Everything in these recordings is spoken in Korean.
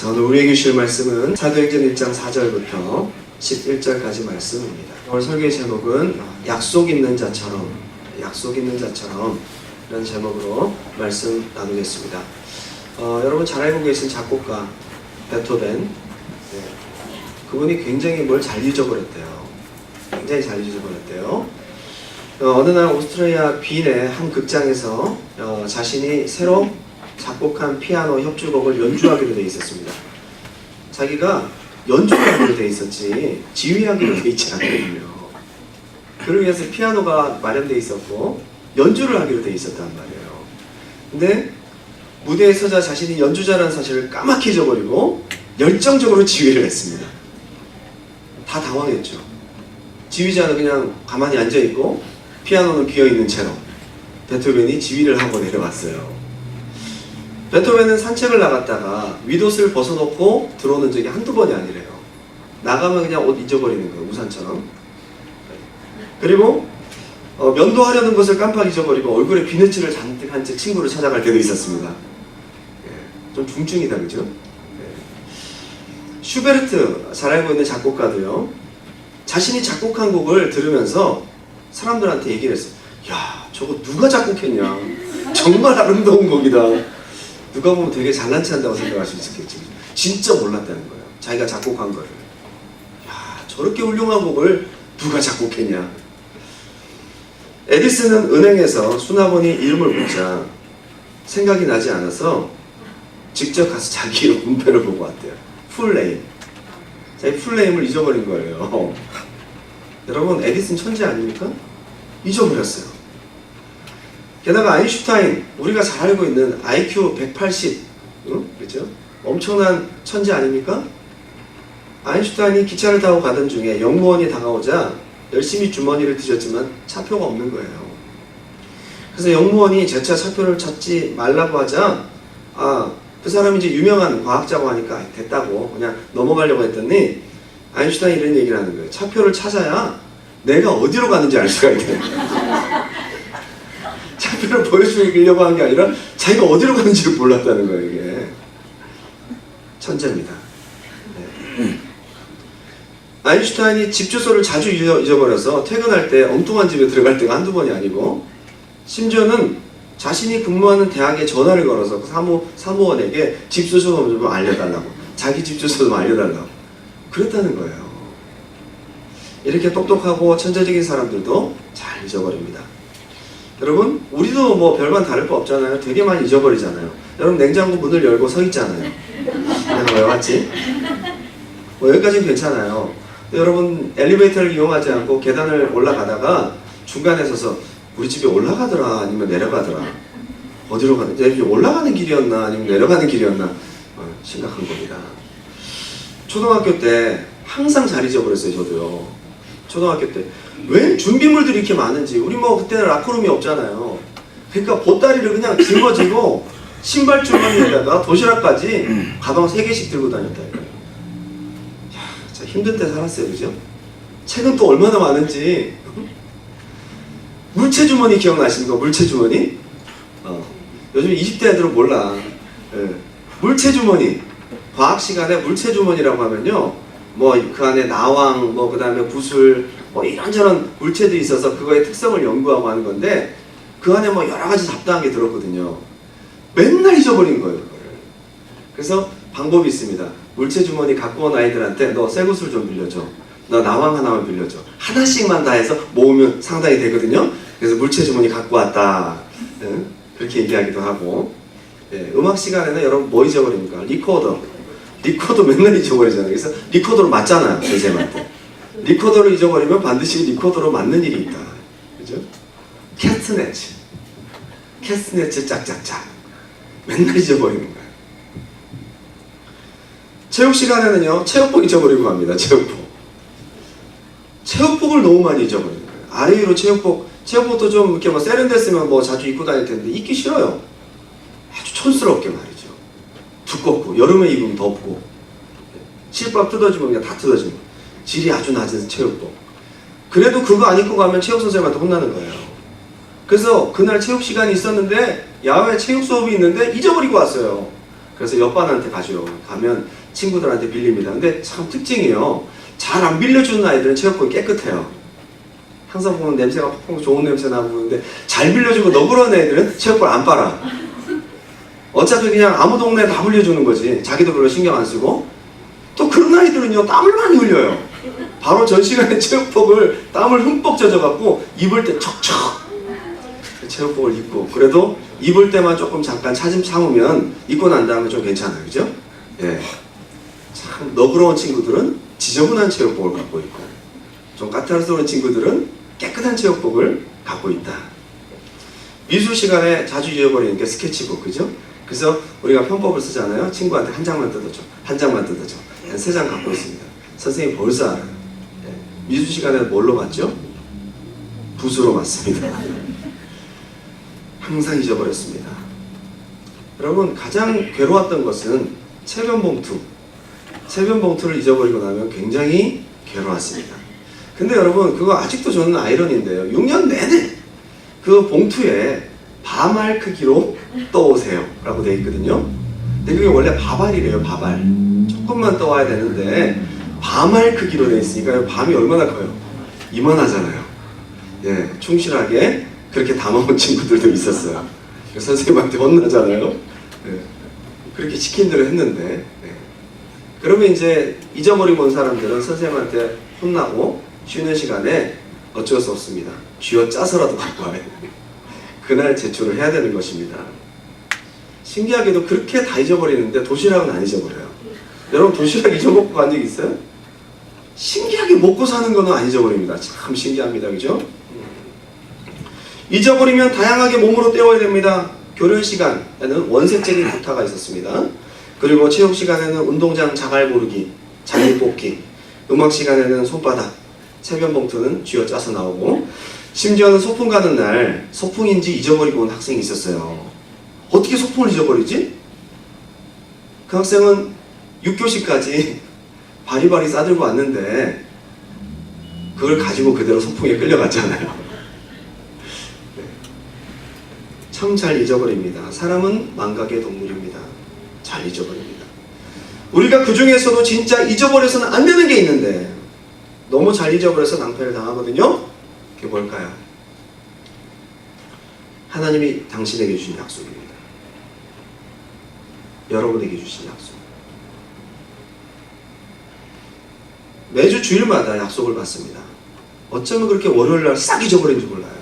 자, 오늘 우리에게 주실 말씀은 사도행전 1장 4절부터 11절까지 말씀입니다. 오늘 설교의 제목은 약속 있는 자처럼 이런 제목으로 말씀 나누겠습니다. 여러분 잘 알고 계신 작곡가 베토벤, 그분이 굉장히 뭘 잘 잊어버렸대요. 굉장히 잘 잊어버렸대요. 어느 날 오스트리아 빈의 한 극장에서 자신이 새로 작곡한 피아노 협주곡을 연주하기로 돼 있었습니다. 자기가 연주하기로 돼 있었지 지휘하기로 돼 있지 않거든요. 그를 위해서 피아노가 마련돼 있었고 연주를 하기로 돼 있었단 말이에요. 근데 무대에 서자 자신이 연주자라는 사실을 까맣게 잊어버리고 열정적으로 지휘를 했습니다. 다 당황했죠. 지휘자는 그냥 가만히 앉아있고 피아노는 비어있는 채로 베토벤이 지휘를 하고 내려왔어요. 베토벤은 산책을 나갔다가 윗옷을 벗어놓고 들어오는 적이 한두 번이 아니래요. 나가면 그냥 옷 잊어버리는 거예요. 우산처럼. 그리고 면도하려는 것을 깜빡 잊어버리고 얼굴에 비느칠을 잔뜩 한 채 친구를 찾아갈 때도 있었습니다. 좀 중증이다, 그죠? 슈베르트, 잘 알고 있는 작곡가도요, 자신이 작곡한 곡을 들으면서 사람들한테 얘기를 했어요. 야, 저거 누가 작곡했냐? 정말 아름다운 곡이다. 누가 보면 되게 잘난 체 한다고 생각할 수 있겠지. 진짜 몰랐다는 거예요. 자기가 작곡한 거를. 야, 저렇게 훌륭한 곡을 누가 작곡했냐. 에디슨은 은행에서 수납원이 이름을 묻자 생각이 나지 않아서 직접 가서 자기 이름 문패를 보고 왔대요. 풀네임. 자기 풀네임을 잊어버린 거예요. 여러분, 에디슨 천재 아닙니까? 잊어버렸어요. 게다가 아인슈타인, 우리가 잘 알고 있는 IQ 180, 그렇죠? 엄청난 천재 아닙니까? 아인슈타인이 기차를 타고 가던 중에 영무원이 다가오자 열심히 주머니를 뒤졌지만 차표가 없는 거예요. 그래서 영무원이 재차 차표를 찾지 말라고 하자, 그 사람이 이제 유명한 과학자고 하니까 됐다고 그냥 넘어가려고 했더니 아인슈타인이 이런 얘기를 하는 거예요. 차표를 찾아야 내가 어디로 가는지 알 수가 있대. 차표를 보여주려고 한 게 아니라 자기가 어디로 가는지를 몰랐다는 거예요. 이게 천재입니다. 아인슈타인이 집 주소를 자주 잊어버려서 퇴근할 때 엉뚱한 집에 들어갈 때가 한두 번이 아니고, 심지어는 자신이 근무하는 대학에 전화를 걸어서 사무원에게 집 주소 좀 알려달라고, 자기 집 주소 좀 알려달라고 그랬다는 거예요. 이렇게 똑똑하고 천재적인 사람들도 잘 잊어버립니다. 여러분, 우리도 뭐 별반 다를 거 없잖아요. 되게 많이 잊어버리잖아요. 여러분, 냉장고 문을 열고 서 있잖아요. 내가 왜 왔지? 뭐 여기까지는 괜찮아요. 여러분, 엘리베이터를 이용하지 않고 계단을 올라가다가 중간에 서서 우리 집에 올라가더라 아니면 내려가더라, 어디로 가는, 내 집에 올라가는 길이었나 아니면 내려가는 길이었나, 심각한 겁니다. 초등학교 때 항상 잘 잊어버렸어요. 저도요. 초등학교 때 왜 준비물들이 이렇게 많은지. 우리 뭐 그때는 라커룸이 없잖아요. 그러니까 보따리를 그냥 짊어지고 신발 주머니에다가 도시락까지 가방 3개씩 들고 다녔다 이거예요. 야, 진짜 힘든 때 살았어요, 그죠? 책은 또 얼마나 많은지. 물체 주머니 기억나십니까? 물체 주머니? 요즘 20대 애들은 몰라. 물체 주머니. 과학 시간에 물체 주머니라고 하면요, 뭐 그 안에 나왕, 뭐 그 다음에 구슬, 뭐 이런저런 물체들이 있어서 그거의 특성을 연구하고 하는 건데, 그 안에 뭐 여러 가지 잡다한 게 들었거든요. 맨날 잊어버린 거예요, 그거를. 그래서 방법이 있습니다. 물체 주머니 갖고 온 아이들한테 너 새 구슬 좀 빌려줘, 너 나왕 하나만 빌려줘, 하나씩만 다 해서 모으면 상당히 되거든요. 그래서 물체 주머니 갖고 왔다, 그렇게 얘기하기도 하고. 음악 시간에는 여러분 뭐 잊어버립니까? 리코더 맨날 잊어버리잖아요. 그래서 리코더로 맞잖아요, 선생님한테. 리코더를 잊어버리면 반드시 리코더로 맞는 일이 있다, 그죠? 캐스네츠 짝짝짝 맨날 잊어버리는 거예요. 체육 시간에는요, 체육복 잊어버리고 갑니다. 체육복을 너무 많이 잊어버리는 거예요. 아래 위로 체육복도 좀 이렇게 뭐 세련됐으면 뭐 자주 입고 다닐 텐데 입기 싫어요. 아주 촌스럽게 말이죠. 두껍고 여름에 입으면 덥고 실밥 뜯어지면 그냥 다 뜯어지고 질이 아주 낮은 체육복. 그래도 그거 안 입고 가면 체육 선생님한테 혼나는 거예요. 그래서 그날 체육 시간이 있었는데 야외 체육 수업이 있는데 잊어버리고 왔어요. 그래서 옆반한테 가죠. 가면 친구들한테 빌립니다. 근데 참 특징이에요. 잘 안 빌려주는 아이들은 체육복이 깨끗해요. 항상 보면 냄새가 퐁퐁 좋은 냄새 나고 그러는데 잘 빌려주고 너그러운 애들은 체육복 안 빨아. 어차피 그냥 아무 동네에 다 빌려주는 거지. 자기도 별로 신경 안 쓰고. 또 그런 아이들은요, 땀을 많이 흘려요. 바로 전 시간에 체육복을 땀을 흠뻑 젖어갖고 입을 때 척척 체육복을 입고, 그래도 입을 때만 조금 잠깐 차짐 참으면 입고 난 다음에 좀 괜찮아요. 그죠? 예. 참 너그러운 친구들은 지저분한 체육복을 갖고 있고, 좀 까탈스러운 친구들은 깨끗한 체육복을 갖고 있다. 미술 시간에 자주 잊어버리는 게 스케치북, 그죠? 그래서 우리가 편법을 쓰잖아요. 친구한테 한 장만 뜯어줘, 한 장만 뜯어줘. 한 3장 갖고 있습니다. 선생님이 벌써 알아요. 예. 미술 시간에 뭘로 맞죠? 붓으로 맞습니다. 항상 잊어버렸습니다. 여러분, 가장 괴로웠던 것은 체변 봉투를 잊어버리고 나면 굉장히 괴로웠습니다. 근데 여러분, 그거 아직도 저는 아이러니인데요. 6년 내내 그 봉투에 바말 크기로 떠오세요 라고 되어 있거든요. 근데 그게 원래 바발이래요. 바발. 조금만 떠와야 되는데 바말 크기로 되어 있으니까 밤이 얼마나 커요? 이만하잖아요. 예, 충실하게 그렇게 담아온 친구들도 있었어요. 선생님한테 혼나잖아요. 예, 그렇게 시킨 대로 했는데. 예. 그러면 이제 잊어버리고 온 사람들은 선생님한테 혼나고 쉬는 시간에 어쩔 수 없습니다. 쥐어짜서라도 갖고 와야 돼요. 그날 제출을 해야 되는 것입니다. 신기하게도 그렇게 다 잊어버리는데 도시락은 안 잊어버려요. 여러분, 도시락 잊어먹고 간 적 있어요? 신기하게 먹고 사는 거는 안 잊어버립니다. 참 신기합니다. 그죠? 잊어버리면 다양하게 몸으로 때워야 됩니다. 교련 시간에는 원색적인 구타가 있었습니다. 그리고 체육 시간에는 운동장 자갈 고르기, 자기 뽑기, 음악 시간에는 손바닥, 세변 봉투는 쥐어짜서 나오고, 심지어는 소풍 가는 날 소풍인지 잊어버리고 온 학생이 있었어요. 어떻게 소풍을 잊어버리지? 그 학생은 6교시까지 바리바리 싸들고 왔는데 그걸 가지고 그대로 소풍에 끌려갔잖아요. 참 잘 잊어버립니다. 사람은 망각의 동물입니다. 잘 잊어버립니다. 우리가 그 중에서도 진짜 잊어버려서는 안 되는 게 있는데 너무 잘 잊어버려서 낭패를 당하거든요. 그게 뭘까요? 하나님이 당신에게 주신 약속입니다. 여러분에게 주신 약속. 매주 주일마다 약속을 받습니다. 어쩌면 그렇게 월요일날 싹 잊어버린지 몰라요.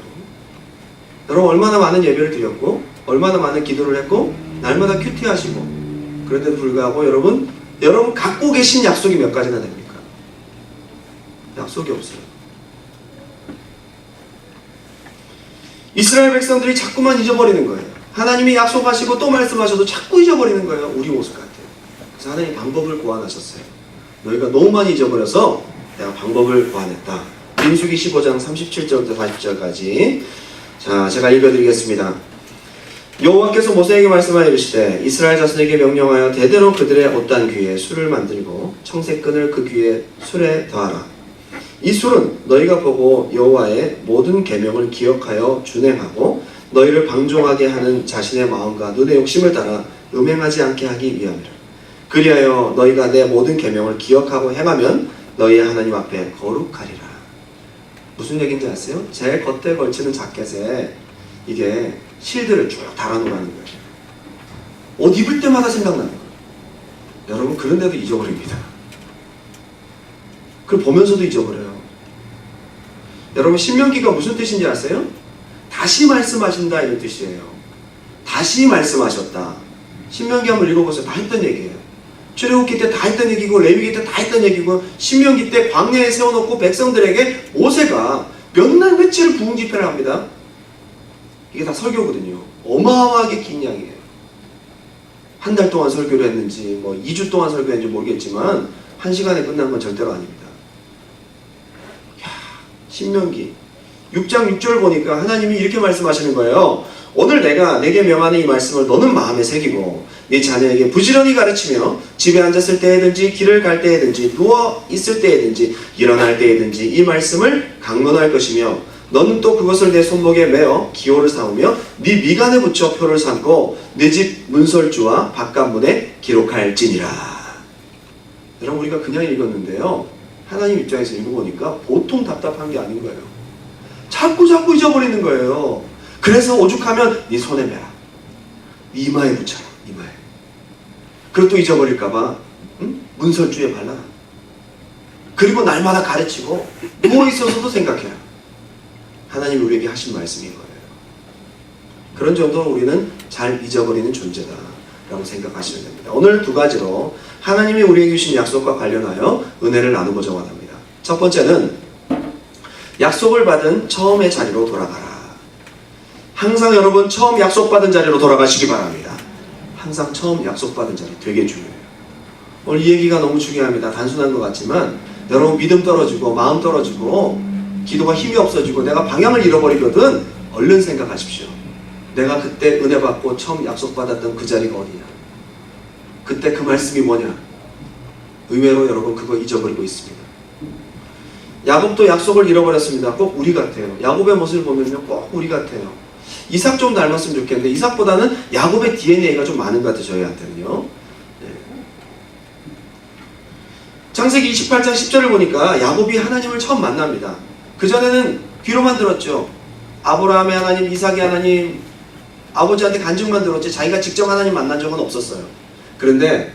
여러분, 얼마나 많은 예배를 드렸고 얼마나 많은 기도를 했고 날마다 큐티하시고 그런데도 불구하고 여러분 갖고 계신 약속이 몇 가지나 됩니까? 약속이 없어요. 이스라엘 백성들이 자꾸만 잊어버리는 거예요. 하나님이 약속하시고 또 말씀하셔도 자꾸 잊어버리는 거예요. 우리 모습 같아요. 그래서 하나님 방법을 고안하셨어요. 너희가 너무 많이 잊어버려서 내가 방법을 고안했다. 민수기 15장 37절부터 40절까지. 자, 제가 읽어드리겠습니다. 여호와께서 모세에게 말씀하여 이르시되 이스라엘 자손에게 명령하여 대대로 그들의 옷단 귀에 술을 만들고 청색끈을 그 귀에 술에 더하라. 이 술은 너희가 보고 여호와의 모든 계명을 기억하여 준행하고 너희를 방종하게 하는 자신의 마음과 눈의 욕심을 따라 음행하지 않게 하기 위함이라. 그리하여 너희가 내 모든 계명을 기억하고 행하면 너희의 하나님 앞에 거룩하리라. 무슨 얘기인지 아세요? 제 겉에 걸치는 자켓에 이게 실들을 쭉 달아놓으라는 거예요. 옷 입을 때마다 생각나는 거예요. 여러분, 그런데도 잊어버립니다. 그걸 보면서도 잊어버려요. 여러분, 신명기가 무슨 뜻인지 아세요? 다시 말씀하신다 이런 뜻이에요. 다시 말씀하셨다. 신명기 한번 읽어보세요. 다 했던 얘기예요. 출애굽기 때 다 했던 얘기고 레위기 때 다 했던 얘기고 신명기 때 광야에 세워놓고 백성들에게 모세가 몇 날 며칠 부흥 집회를 합니다. 이게 다 설교거든요. 어마어마하게 긴 양이에요. 한 달 동안 설교를 했는지 2주 동안 설교했는지 모르겠지만 1시간에 끝난 건 절대로 아닙니다. 이야, 신명기 6장 6절 보니까 하나님이 이렇게 말씀하시는 거예요. 오늘 내가 내게 명하는 이 말씀을 너는 마음에 새기고 네 자녀에게 부지런히 가르치며 집에 앉았을 때에든지 길을 갈 때에든지 누워 있을 때에든지 일어날 때에든지 이 말씀을 강론할 것이며 너는 또 그것을 내 손목에 매어 기호를 삼으며 네 미간에 붙여 표를 삼고 네 집 문설주와 바깥문에 기록할지니라. 여러분, 우리가 그냥 읽었는데요, 하나님 입장에서 읽어보니까 보통 답답한 게 아닌 거예요. 자꾸 잊어버리는 거예요. 그래서 오죽하면 네 손에 매라, 네 이마에 붙여라, 이마에. 그리고 또 잊어버릴까봐 문설주에 발라. 그리고 날마다 가르치고 누워있어서도 생각해라. 하나님이 우리에게 하신 말씀인 거예요. 그런 정도로 우리는 잘 잊어버리는 존재다 라고 생각하시면 됩니다. 오늘 두 가지로 하나님이 우리에게 주신 약속과 관련하여 은혜를 나누고자 원합니다. 첫 번째는 약속을 받은 처음의 자리로 돌아가라. 항상 여러분 처음 약속받은 자리로 돌아가시기 바랍니다. 항상 처음 약속받은 자리 되게 중요해요. 오늘 이 얘기가 너무 중요합니다. 단순한 것 같지만 여러분 믿음 떨어지고 마음 떨어지고 기도가 힘이 없어지고 내가 방향을 잃어버리거든 얼른 생각하십시오. 내가 그때 은혜 받고 처음 약속받았던 그 자리가 어디냐, 그때 그 말씀이 뭐냐. 의외로 여러분 그거 잊어버리고 있습니다. 야곱도 약속을 잃어버렸습니다. 꼭 우리 같아요. 야곱의 모습을 보면요 꼭 우리 같아요. 이삭 좀 닮았으면 좋겠는데 이삭보다는 야곱의 DNA가 좀 많은 것 같아요. 저희한테는요. 네. 창세기 28장 10절을 보니까 야곱이 하나님을 처음 만납니다. 그전에는 귀로만 들었죠. 아브라함의 하나님, 이삭의 하나님, 아버지한테 간증만 들었지 자기가 직접 하나님 만난 적은 없었어요. 그런데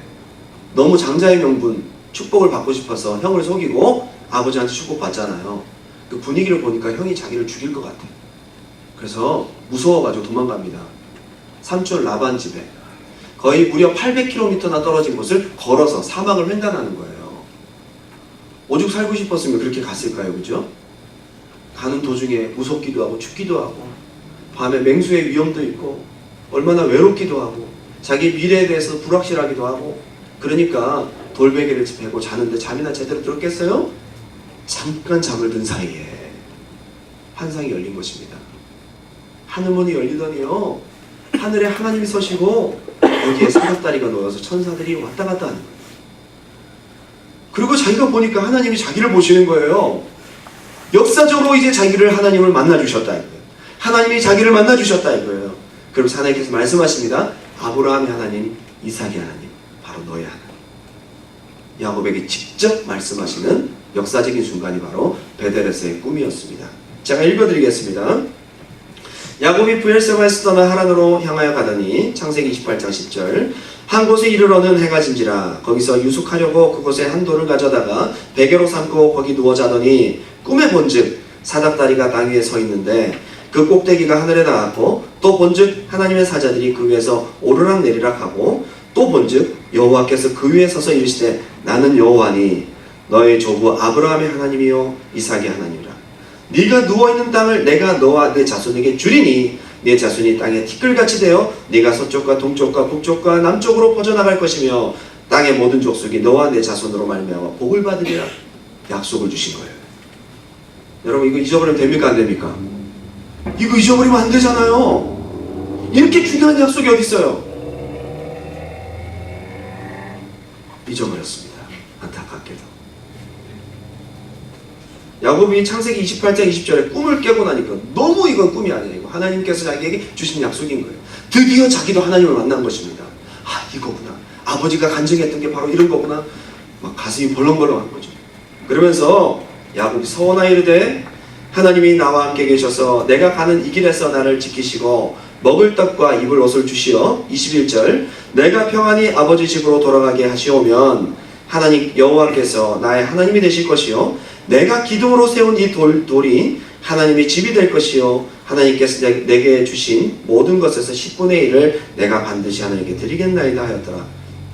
너무 장자의 명분, 축복을 받고 싶어서 형을 속이고 아버지한테 축복받잖아요. 그 분위기를 보니까 형이 자기를 죽일 것 같아요. 그래서 무서워가지고 도망갑니다. 삼촌 라반 집에. 거의 무려 800km나 떨어진 곳을 걸어서 사막을 횡단하는 거예요. 오죽 살고 싶었으면 그렇게 갔을까요? 그죠? 가는 도중에 무섭기도 하고 춥기도 하고 밤에 맹수의 위험도 있고 얼마나 외롭기도 하고 자기 미래에 대해서 불확실하기도 하고 그러니까 돌베개를 베고 자는데 잠이나 제대로 들었겠어요? 잠깐 잠을 든 사이에 환상이 열린 것입니다. 하늘문이 열리더니요 하늘에 하나님이 서시고 여기에 사닥다리가 놓여서 천사들이 왔다 갔다 하는 거예요. 그리고 자기가 보니까 하나님이 자기를 보시는 거예요. 역사적으로 이제 자기를 하나님을 만나주셨다 이거예요. 하나님이 자기를 만나주셨다 이거예요. 그럼 하나님께서 말씀하십니다. 아브라함의 하나님, 이삭의 하나님, 바로 너의 하나님. 야곱에게 직접 말씀하시는 역사적인 순간이 바로 베델에서의 꿈이었습니다. 제가 읽어드리겠습니다. 야곱이 브엘세바에서 떠나 하란으로 향하여 가더니 창세기 28장 10절 한 곳에 이르러는 해가 진지라 거기서 유숙하려고 그곳에 한 돌을 가져다가 베개로 삼고 거기 누워 자더니 꿈에 본즉 사닥다리가 땅 위에 서 있는데 그 꼭대기가 하늘에 닿았고 또 본즉 하나님의 사자들이 그 위에서 오르락 내리락 하고 또 본즉 여호와께서 그 위에 서서 이르시되 나는 여호와니 너의 조부 아브라함의 하나님이요 이삭의 하나님이라. 네가 누워있는 땅을 내가 너와 내 자손에게 주리니 네 자손이 땅에 티끌같이 되어 네가 서쪽과 동쪽과 북쪽과 남쪽으로 퍼져나갈 것이며 땅의 모든 족속이 너와 내 자손으로 말미암아 복을 받으리라. 약속을 주신 거예요. 여러분 이거 잊어버리면 됩니까 안 됩니까? 이거 잊어버리면 안 되잖아요. 이렇게 중요한 약속이 어디 있어요? 잊어버렸습니다. 안타깝게도. 야곱이 창세기 28장 20절에 꿈을 깨고 나니까 너무 이건 꿈이 아니에요. 하나님께서 자기에게 주신 약속인 거예요. 드디어 자기도 하나님을 만난 것입니다. 아 이거구나. 아버지가 간증했던 게 바로 이런 거구나. 막 가슴이 벌렁벌렁한 거죠. 그러면서 야곱이 서원하여 이르되 하나님이 나와 함께 계셔서 내가 가는 이 길에서 나를 지키시고 먹을 떡과 입을 옷을 주시어 21절 내가 평안히 아버지 집으로 돌아가게 하시오면 하나님 여호와께서 나의 하나님이 되실 것이요 내가 기둥으로 세운 이 돌이 하나님의 집이 될 것이요 하나님께서 내게 주신 모든 것에서 10분의 1을 내가 반드시 하나님께 드리겠나이다 하였더라.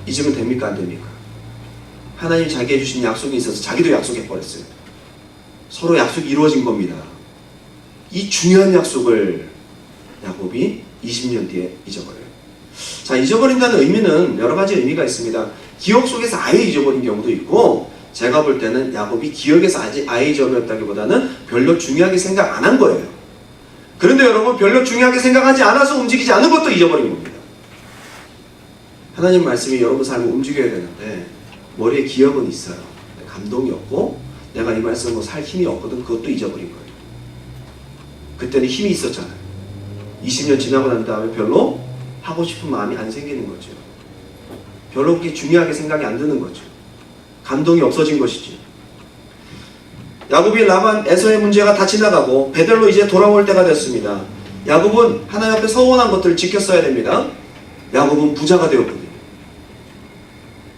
잊으면 됩니까 안 됩니까? 하나님 자기에게 주신 약속이 있어서 자기도 약속해버렸어요. 서로 약속이 이루어진 겁니다. 이 중요한 약속을 야곱이 20년 뒤에 잊어버려요. 자, 잊어버린다는 의미는 여러 가지 의미가 있습니다. 기억 속에서 아예 잊어버린 경우도 있고 제가 볼 때는 야곱이 기억에서 아예 잊어버렸다기보다는 별로 중요하게 생각 안 한 거예요. 그런데 여러분 별로 중요하게 생각하지 않아서 움직이지 않은 것도 잊어버린 겁니다. 하나님 말씀이 여러분 삶을 움직여야 되는데 머리에 기억은 있어요. 감동이 없고 내가 이 말씀으로 살 힘이 없거든. 그것도 잊어버린 거예요. 그때는 힘이 있었잖아요. 20년 지나고 난 다음에 별로 하고 싶은 마음이 안 생기는 거죠. 별로 그렇게 중요하게 생각이 안 드는 거죠. 감동이 없어진 것이지. 야곱이 라반 에서의 문제가 다 지나가고 베델로 이제 돌아올 때가 됐습니다. 야곱은 하나님 앞에 서원한 것들을 지켰어야 됩니다. 야곱은 부자가 되었거든요.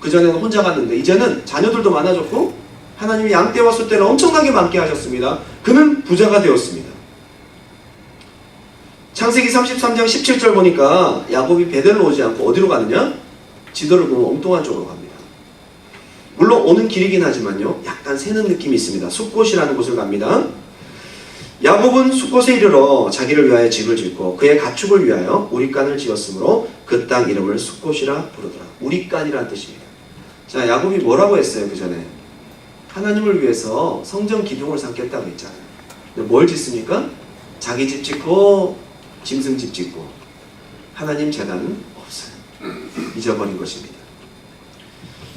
그전에는 혼자 갔는데 이제는 자녀들도 많아졌고 하나님이 양떼와 숫대를 엄청나게 많게 하셨습니다. 그는 부자가 되었습니다. 창세기 33장 17절 보니까 야곱이 베델로 오지 않고 어디로 가느냐? 지도를 보면 엉뚱한 쪽으로 갑니다. 물론 오는 길이긴 하지만요, 약간 새는 느낌이 있습니다. 숫곳이라는 곳을 갑니다. 야곱은 숫곳에 이르러 자기를 위하여 집을 짓고 그의 가축을 위하여 우리간을 지었으므로 그 땅 이름을 숫곳이라 부르더라. 우리간이라는 뜻입니다. 자, 야곱이 뭐라고 했어요? 그 전에 하나님을 위해서 성전 기둥을 삼겠다고 했잖아요. 근데 뭘 짓습니까? 자기 집 짓고 짐승 집 짓고 하나님 제단은 없어요. 잊어버린 것입니다.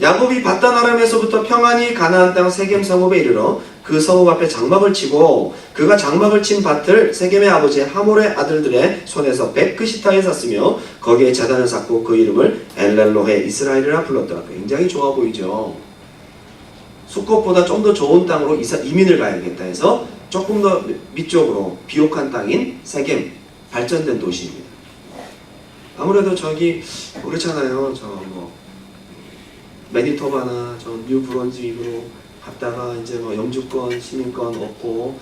야곱이 밧단 아람에서부터 평안히 가나안 땅 세겜 성읍에 이르러 그 성읍 앞에 장막을 치고 그가 장막을 친 밭을 세겜의 아버지 하몰의 아들들의 손에서 베크시타에 샀으며 거기에 제단을 쌓고 그 이름을 엘렐로헤 이스라엘이라 불렀더라. 굉장히 좋아 보이죠. 숫곳보다 좀 더 좋은 땅으로 이민을 가야겠다 해서 조금 더 밑쪽으로 비옥한 땅인 세겜, 발전된 도시입니다. 아무래도 저기 그렇잖아요. 매니토바나 저 뉴브런즈윅으로 갔다가 이제 영주권, 시민권 얻고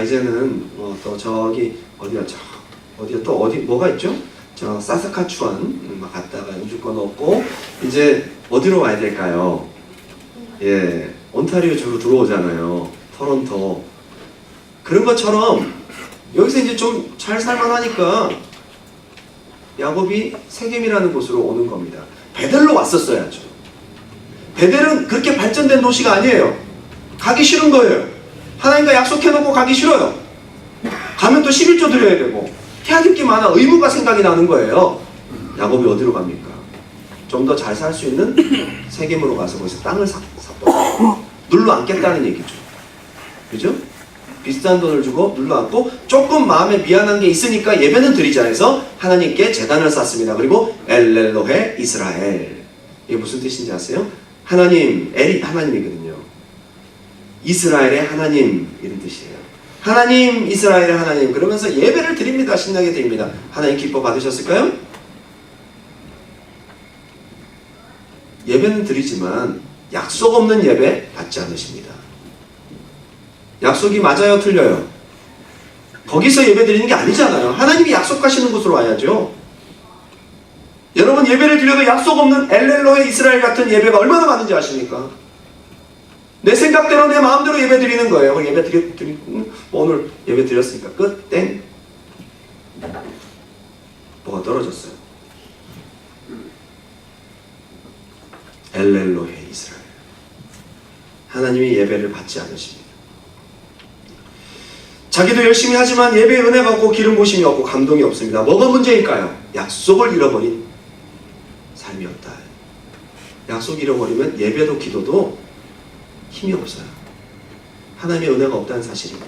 이제는 또 저기 어디야 또 어디 뭐가 있죠? 저 사스카추안 갔다가 영주권 얻고 이제 어디로 와야 될까요? 예, 온타리오 주로 들어오잖아요. 토론토. 그런 것처럼 여기서 이제 좀 잘 살만하니까 야곱이 세겜이라는 곳으로 오는 겁니다. 베델로 왔었어야죠. 베델은 그렇게 발전된 도시가 아니에요. 가기 싫은 거예요. 하나님과 약속해놓고 가기 싫어요. 가면 또 11조 드려야 되고 해야 될 게 많아. 의무가 생각이 나는 거예요. 야곱이 어디로 갑니까? 좀 더 잘 살 수 있는 세겜으로 가서 거기서 땅을 샀고 눌러 앉겠다는 얘기죠. 그죠? 비싼 돈을 주고 눌러 앉고 조금 마음에 미안한 게 있으니까 예배는 드리자 해서 하나님께 제단을 쌓습니다. 그리고 엘렐로헤 이스라엘. 이게 무슨 뜻인지 아세요? 하나님, 엘이 하나님이거든요. 이스라엘의 하나님 이런 뜻이에요. 하나님, 이스라엘의 하나님. 그러면서 예배를 드립니다. 신나게 드립니다. 하나님 기뻐 받으셨을까요? 예배는 드리지만 약속 없는 예배 받지 않으십니다. 약속이 맞아요? 틀려요? 거기서 예배 드리는 게 아니잖아요. 하나님이 약속하시는 곳으로 와야죠. 여러분 예배를 드려도 약속 없는 엘렐로의 이스라엘 같은 예배가 얼마나 많은지 아십니까? 내 생각대로 내 마음대로 예배 드리는 거예요. 예배 오늘 예배 드렸으니까 끝, 땡. 뭐가 떨어졌어요. 엘렐로의 이스라엘. 하나님이 예배를 받지 않으십니다. 자기도 열심히 하지만 예배의 은혜가 없고 기름 부으심이 없고 감동이 없습니다. 뭐가 문제일까요? 약속을 잃어버린 삶이었다. 약속 잃어버리면 예배도 기도도 힘이 없어요. 하나님의 은혜가 없다는 사실입니다.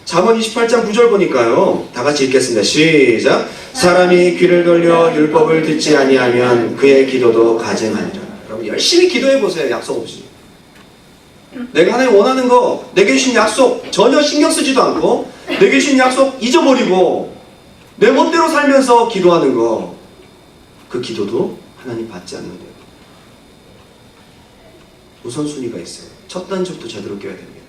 잠언 28장 9절 보니까요. 다 같이 읽겠습니다. 시작. 사람이 귀를 돌려 율법을 듣지 아니하면 그의 기도도 가증하니라. 여러분 열심히 기도해 보세요. 약속 없이. 내가 하나님 원하는 거, 내게 주신 약속 전혀 신경 쓰지도 않고 내게 주신 약속 잊어버리고 내 멋대로 살면서 기도하는 거, 그 기도도 하나님 받지 않는 거예요. 우선순위가 있어요. 첫 단추부터 제대로 껴야 됩니다.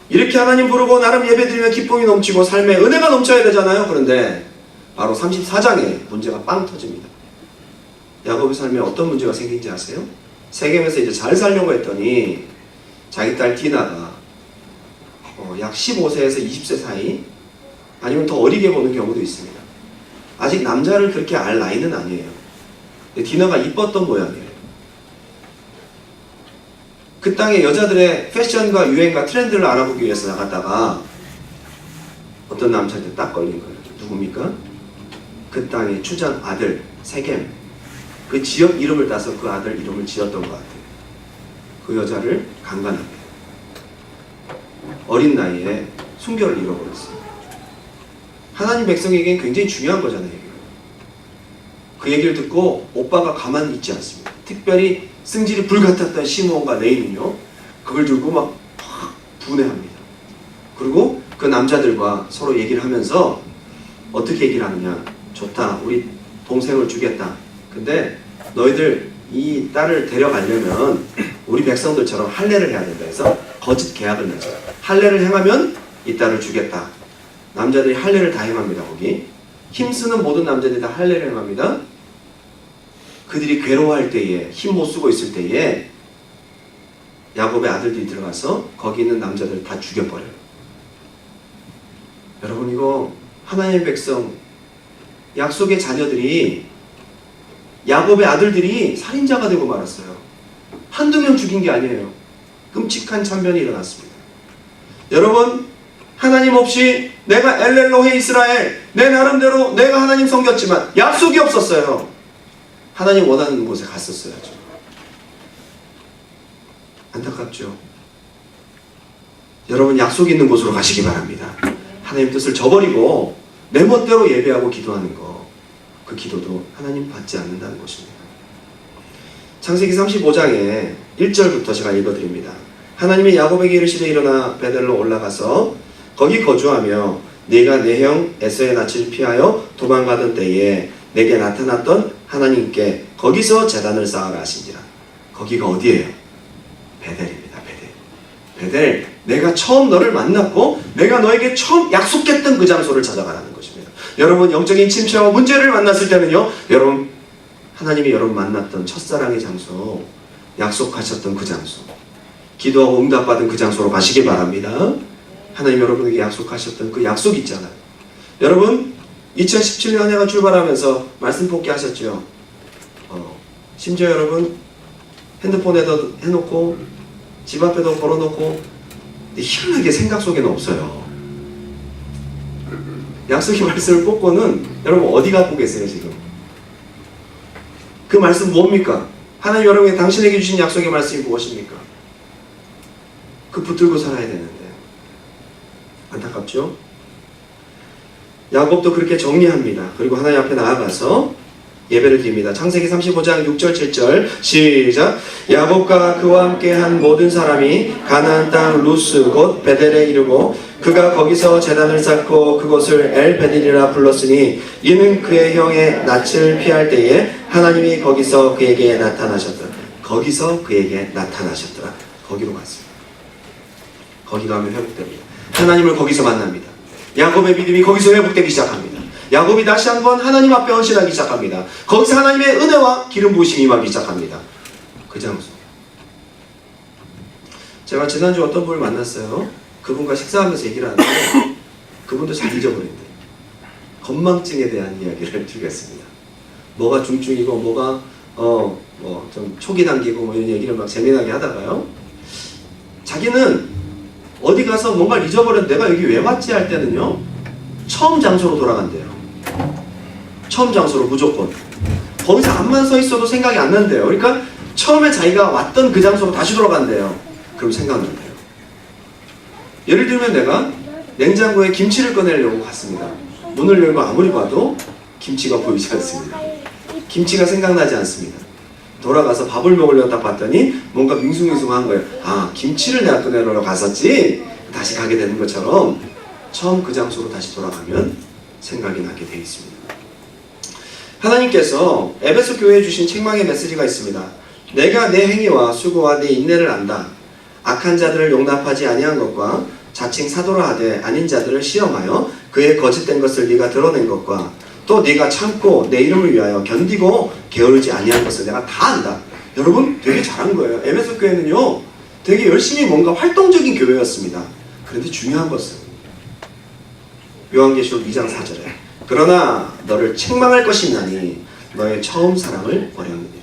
이렇게 하나님 부르고 나름 예배드리면 기쁨이 넘치고 삶에 은혜가 넘쳐야 되잖아요. 그런데 바로 34장에 문제가 빵 터집니다. 야곱의 삶에 어떤 문제가 생긴지 아세요? 세겜에서 이제 잘 살려고 했더니 자기 딸 디나가 약 15세에서 20세 사이 아니면 더 어리게 보는 경우도 있습니다. 아직 남자를 그렇게 알 나이는 아니에요. 근데 디나가 이뻤던 모양이에요. 그 땅의 여자들의 패션과 유행과 트렌드를 알아보기 위해서 나갔다가 어떤 남자한테 딱 걸린 거예요. 누굽니까? 그 땅의 추장 아들 세겜. 그 지역 이름을 따서 그 아들 이름을 지었던 것 같아요. 그 여자를 강간합니다. 어린 나이에 순결을 잃어버렸어요. 하나님 백성에겐 굉장히 중요한 거잖아요. 그 얘기를 듣고 오빠가 가만히 있지 않습니다. 특별히 승질이 불같았던 시므온과 레이는요, 그걸 들고 막 분해합니다. 그리고 그 남자들과 서로 얘기를 하면서 어떻게 얘기를 하느냐. 좋다, 우리 동생을 주겠다. 근데 너희들 이 딸을 데려가려면 우리 백성들처럼 할례를 해야 된다 해서 거짓 계약을 맺어요. 할례를 행하면 이 딸을 주겠다. 남자들이 할례를 다 행합니다. 거기 힘쓰는 모든 남자들이 다 할례를 행합니다. 그들이 괴로워할 때에, 힘 못 쓰고 있을 때에 야곱의 아들들이 들어가서 거기 있는 남자들을 다 죽여버려요. 여러분, 이거 하나님의 백성, 약속의 자녀들이, 야곱의 아들들이 살인자가 되고 말았어요. 한두 명 죽인 게 아니에요. 끔찍한 참변이 일어났습니다. 여러분, 하나님 없이 내가 엘렐로헤 이스라엘, 내 나름대로 내가 하나님 섬겼지만 약속이 없었어요. 하나님 원하는 곳에 갔었어야죠. 안타깝죠. 여러분, 약속 있는 곳으로 가시기 바랍니다. 하나님 뜻을 저버리고 내 멋대로 예배하고 기도하는 거, 그 기도도 하나님 받지 않는다는 것입니다. 창세기 35장에 1절부터 제가 읽어드립니다. 하나님이 야곱에게 이르시되 일어나 베델로 올라가서 거기 거주하며 네가 내 형 에서의 낯을 피하여 도망가던 때에 내게 나타났던 하나님께 거기서 제단을 쌓아라 하신지라. 거기가 어디예요? 베델입니다. 베델. 내가 처음 너를 만났고 내가 너에게 처음 약속했던 그 장소를 찾아가라는 것입니다. 여러분, 영적인 침체와 문제를 만났을 때는요, 여러분, 하나님이 여러분 만났던 첫사랑의 장소, 약속하셨던 그 장소, 기도하고 응답받은 그 장소로 가시기 바랍니다. 하나님 여러분에게 약속하셨던 그 약속 있잖아요. 여러분, 2017년 한 해가 출발하면서 말씀 복귀하셨죠. 심지어 여러분, 핸드폰에도 해놓고 집 앞에도 걸어놓고, 희한하게 생각 속에는 없어요. 약속의 말씀을 뽑고는 여러분 어디 갖고 계세요 지금? 그 말씀 뭡니까? 하나님 여러분이 당신에게 주신 약속의 말씀이 무엇입니까? 그 붙들고 살아야 되는데 안타깝죠? 야곱도 그렇게 정리합니다. 그리고 하나님 앞에 나아가서 예배를 드립니다. 창세기 35장 6절 7절 시작. 야곱과 그와 함께 한 모든 사람이 가나안 땅 루스 곧 베델에 이르고 그가 거기서 제단을 쌓고 그곳을 엘베델이라 불렀으니 이는 그의 형의 낯을 피할 때에 하나님이 거기서 그에게 나타나셨더라. 거기서 그에게 나타나셨더라. 거기로 갔습니다. 거기 가면 회복됩니다. 하나님을 거기서 만납니다. 야곱의 믿음이 거기서 회복되기 시작합니다. 야곱이 다시 한번 하나님 앞에 헌신하기 시작합니다. 거기서 하나님의 은혜와 기름 부으심이 임하기 시작합니다. 그 장소. 제가 지난주 어떤 분을 만났어요. 그분과 식사하면서 얘기를 하는데 그분도 잘 잊어버린대. 건망증에 대한 이야기를 드리겠습니다. 뭐가 중증이고 뭐가 좀 초기 단계고 뭐 이런 얘기를 막 재미나게 하다가요. 자기는 어디 가서 뭔가를 잊어버렸는데 내가 여기 왜 왔지 할 때는요. 처음 장소로 돌아간대요. 처음 장소로 무조건. 거기서 암만 서 있어도 생각이 안 난대요. 그러니까 처음에 자기가 왔던 그 장소로 다시 돌아간대요. 그럼 생각난대요. 예를 들면 내가 냉장고에 김치를 꺼내려고 갔습니다. 문을 열고 아무리 봐도 김치가 보이지 않습니다. 김치가 생각나지 않습니다. 돌아가서 밥을 먹으려고 딱 봤더니 뭔가 밍숭밍숭한 거예요. 아, 김치를 내가 꺼내려고 갔었지? 다시 가게 되는 것처럼 처음 그 장소로 다시 돌아가면 생각이 나게 되어 있습니다. 하나님께서 에베소 교회에 주신 책망의 메시지가 있습니다. 내가 내 행위와 수고와 내 인내를 안다. 악한 자들을 용납하지 아니한 것과 자칭 사도라 하되 아닌 자들을 시험하여 그의 거짓된 것을 네가 드러낸 것과 또 네가 참고 내 이름을 위하여 견디고 게으르지 아니한 것을 내가 다 안다. 여러분 되게 잘한 거예요. 에베소 교회는요 되게 열심히 뭔가 활동적인 교회였습니다. 그런데 중요한 것은 요한계시록 2장 4절에 그러나 너를 책망할 것이 있나니 너의 처음 사랑을 버렸느니라.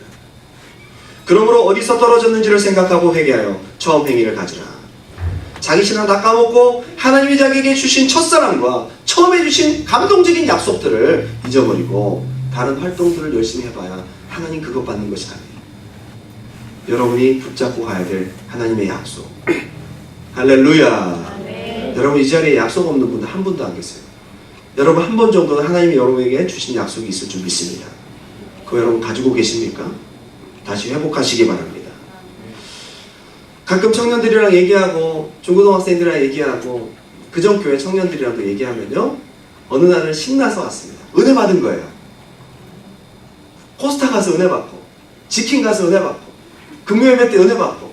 그러므로 어디서 떨어졌는지를 생각하고 회개하여 처음 행위를 가지라. 자기 신앙 다 까먹고 하나님이 자기에게 주신 첫사랑과 처음에 주신 감동적인 약속들을 잊어버리고 다른 활동들을 열심히 해봐야 하나님 그것 받는 것이 아니에요. 여러분이 붙잡고 가야 될 하나님의 약속. 할렐루야. 여러분 이 자리에 약속 없는 분들 한 분도 안 계세요. 여러분 한 번 정도는 하나님이 여러분에게 주신 약속이 있을 줄 믿습니다. 그거 여러분 가지고 계십니까? 다시 회복하시기 바랍니다. 가끔 청년들이랑 얘기하고 중고등학생들이랑 얘기하고 그전 교회 청년들이랑도 얘기하면요, 어느 날은 신나서 왔습니다. 은혜 받은 거예요. 코스타 가서 은혜 받고, 지킨 가서 은혜 받고, 금요예배 때 은혜 받고,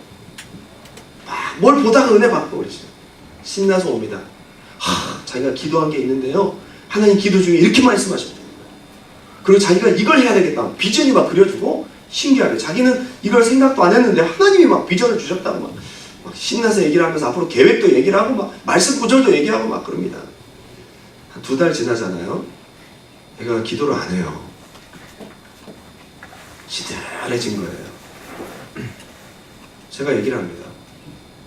막 뭘 보다가 은혜 받고 그러죠. 신나서 옵니다. 자기가 기도한 게 있는데요, 하나님 기도 중에 이렇게 말씀하십니다. 그리고 자기가 이걸 해야 되겠다, 비전이 막 그려주고, 신기하게 자기는 이걸 생각도 안 했는데 하나님이 막 비전을 주셨다고 막 신나서 얘기를 하면서 앞으로 계획도 얘기를 하고 막 말씀 구절도 얘기하고 막 그럽니다. 한 2달 지나잖아요. 얘가 기도를 안 해요. 시들해진 거예요. 제가 얘기를 합니다.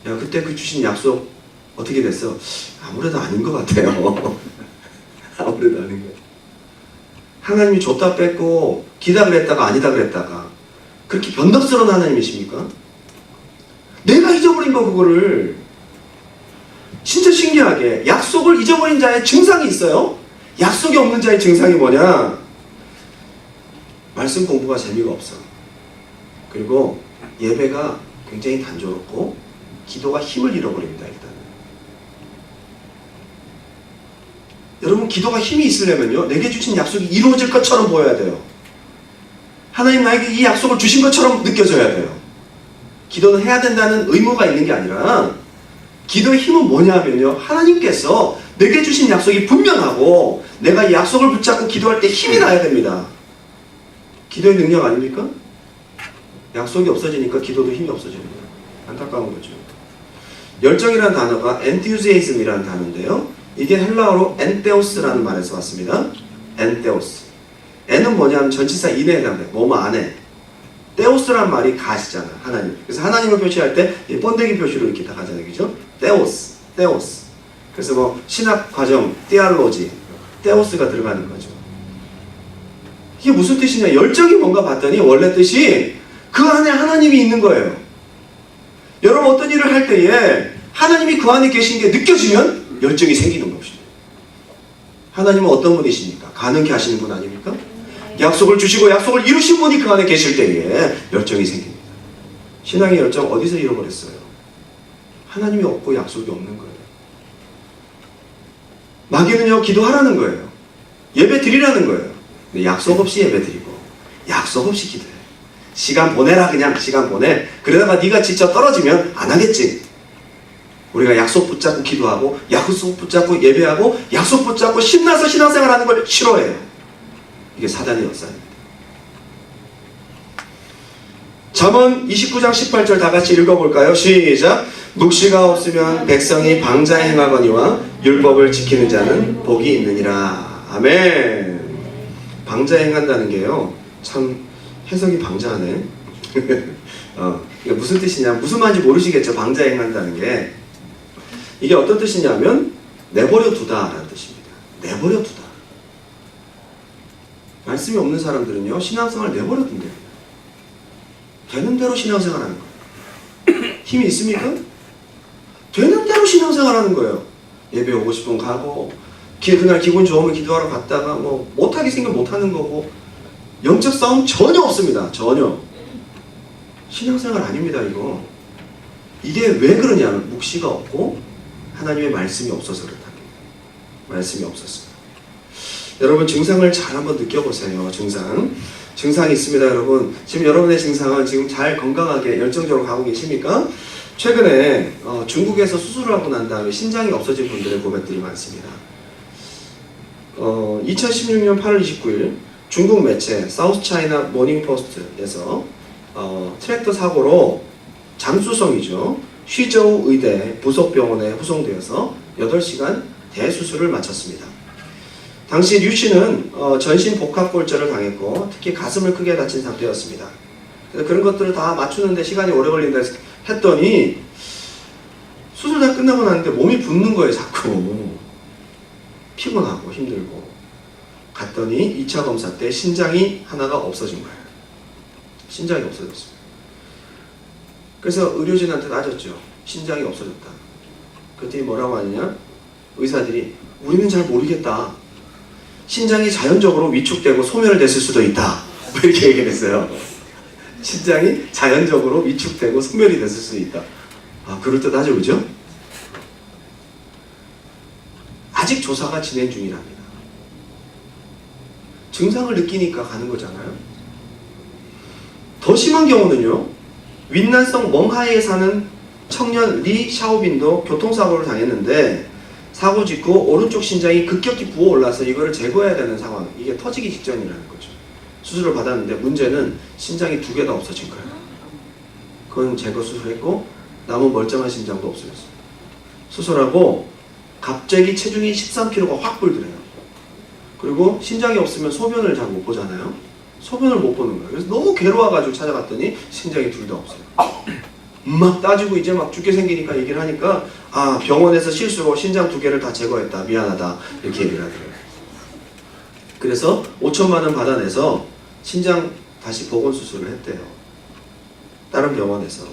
야, 그때 그 주신 약속 어떻게 됐어? 아무래도 아닌 것 같아요. 아무래도 아닌 것 같아요. 하나님이 줬다 뺐고 기다 그랬다가 아니다 그랬다가 그렇게 변덕스러운 하나님이십니까? 내가 잊어버린 거 그거를. 진짜 신기하게 약속을 잊어버린 자의 증상이 있어요. 약속이 없는 자의 증상이 뭐냐? 말씀 공부가 재미가 없어. 그리고 예배가 굉장히 단조롭고 기도가 힘을 잃어버립니다. 일단 여러분, 기도가 힘이 있으려면요, 내게 주신 약속이 이루어질 것처럼 보여야 돼요. 하나님 나에게 이 약속을 주신 것처럼 느껴져야 돼요. 기도는 해야 된다는 의무가 있는 게 아니라, 기도의 힘은 뭐냐면요, 하나님께서 내게 주신 약속이 분명하고 내가 이 약속을 붙잡고 기도할 때 힘이 나야 됩니다. 기도의 능력 아닙니까? 약속이 없어지니까 기도도 힘이 없어집니다. 안타까운 거죠. 열정이라는 단어가 enthusiasm이라는 단어인데요, 이게 헬라어로 엔테오스라는 말에서 왔습니다. 엔테오스. 엔은 뭐냐면 전치사 인에 해당돼요. 뭐뭐 안에. 테오스라는 말이 가시잖아요. 하나님. 그래서 하나님을 표시할 때 번데기 표시로 이렇게 다 가잖아요. 그죠? 테오스. 테오스. 그래서 뭐 신학 과정, 테알로지, 테오스가 들어가는 거죠. 이게 무슨 뜻이냐? 열정이 뭔가 봤더니 원래 뜻이 그 안에 하나님이 있는 거예요. 여러분, 어떤 일을 할 때에 하나님이 그 안에 계신 게 느껴지면 열정이 생기는 것입니다. 하나님은 어떤 분이십니까? 가능케 하시는 분 아닙니까? 약속을 주시고 약속을 이루신 분이 그 안에 계실 때에 열정이 생깁니다. 신앙의 열정 어디서 잃어버렸어요? 하나님이 없고 약속이 없는 거예요. 마귀는요, 기도하라는 거예요. 예배 드리라는 거예요. 근데 약속 없이 예배 드리고 약속 없이 기도해. 시간 보내라, 그냥 시간 보내. 그러다가 네가 지쳐 떨어지면 안 하겠지. 우리가 약속 붙잡고 기도하고 약속 붙잡고 예배하고 약속 붙잡고 신나서 신앙생활하는 걸 싫어해요. 이게 사단의 역사입니다. 잠언 29장 18절 다 같이 읽어볼까요? 시작. 묵시가 없으면 백성이 방자에 행하거니와 율법을 지키는 자는 복이 있느니라. 아멘. 방자에 행한다는 게요, 참 해석이 방자하네. 이게 무슨 뜻이냐, 무슨 말인지 모르시겠죠. 방자에 행한다는 게 이게 어떤 뜻이냐면 내버려 두다라는 뜻입니다. 내버려 두다. 말씀이 없는 사람들은요, 신앙생활을 내버려 둔대요. 되는 대로 신앙생활 하는 거예요. 힘이 있습니까? 되는 대로 신앙생활 하는 거예요. 예배 오고 싶으면 가고, 그날 기분 좋으면 기도하러 갔다가 뭐 못하게 생기면 못하는 거고, 영적 싸움 전혀 없습니다. 전혀. 신앙생활 아닙니다, 이거. 이게 왜 그러냐면 묵시가 없고 하나님의 말씀이 없어서 그렇답니다. 말씀이 없었습니다. 여러분, 증상을 잘 한번 느껴보세요. 증상이 있습니다. 여러분, 지금 여러분의 증상은 지금 잘 건강하게 열정적으로 가고 계십니까? 최근에 중국에서 수술을 하고 난 다음에 신장이 없어진 분들의 고백들이 많습니다. 2016년 8월 29일 중국 매체 사우스 차이나 모닝 포스트에서 트랙터 사고로 장수성이죠, 쉬저우 의대 부속병원에 후송되어서 8시간 대수술을 마쳤습니다. 당시 류 씨는 전신 복합골절을 당했고 특히 가슴을 크게 다친 상태였습니다. 그래서 그런 것들을 다 맞추는데 시간이 오래 걸린다 했더니 수술 다 끝나고 나는데 몸이 붓는 거예요. 자꾸 피곤하고 힘들고. 갔더니 2차 검사 때 신장이 하나가 없어진 거예요. 신장이 없어졌어요. 그래서 의료진한테 따졌죠. 신장이 없어졌다. 그랬더니 뭐라고 하느냐? 의사들이 우리는 잘 모르겠다. 신장이 자연적으로 위축되고 소멸됐을 수도 있다. 이렇게 얘기를 했어요. 신장이 자연적으로 위축되고 소멸이 됐을 수도 있다. 아, 그럴듯하죠, 그죠? 아직 조사가 진행 중이랍니다. 증상을 느끼니까 가는 거잖아요. 더 심한 경우는요, 윈난성 멍하이에 사는 청년 리 샤오빈도 교통사고를 당했는데 사고 직후 오른쪽 신장이 급격히 부어올라서 이거를 제거해야 되는 상황, 이게 터지기 직전이라는 거죠. 수술을 받았는데 문제는 신장이 2개 다 없어진 거예요. 그건 제거 수술했고 남은 멀쩡한 신장도 없어졌어요. 수술하고 갑자기 체중이 13kg가 확 불더래요. 그리고 신장이 없으면 소변을 잘 못 보잖아요. 소변을 못 보는 거예요. 그래서 너무 괴로워가지고 찾아갔더니 신장이 2개 다 없어요. 막 따지고 이제 막 죽게 생기니까 얘기를 하니까 아, 병원에서 실수로 신장 2개를 다 제거했다. 미안하다. 이렇게 얘기를 하더라고요. 그래서 5천만 원 받아내서 신장 다시 복원 수술을 했대요. 다른 병원에서.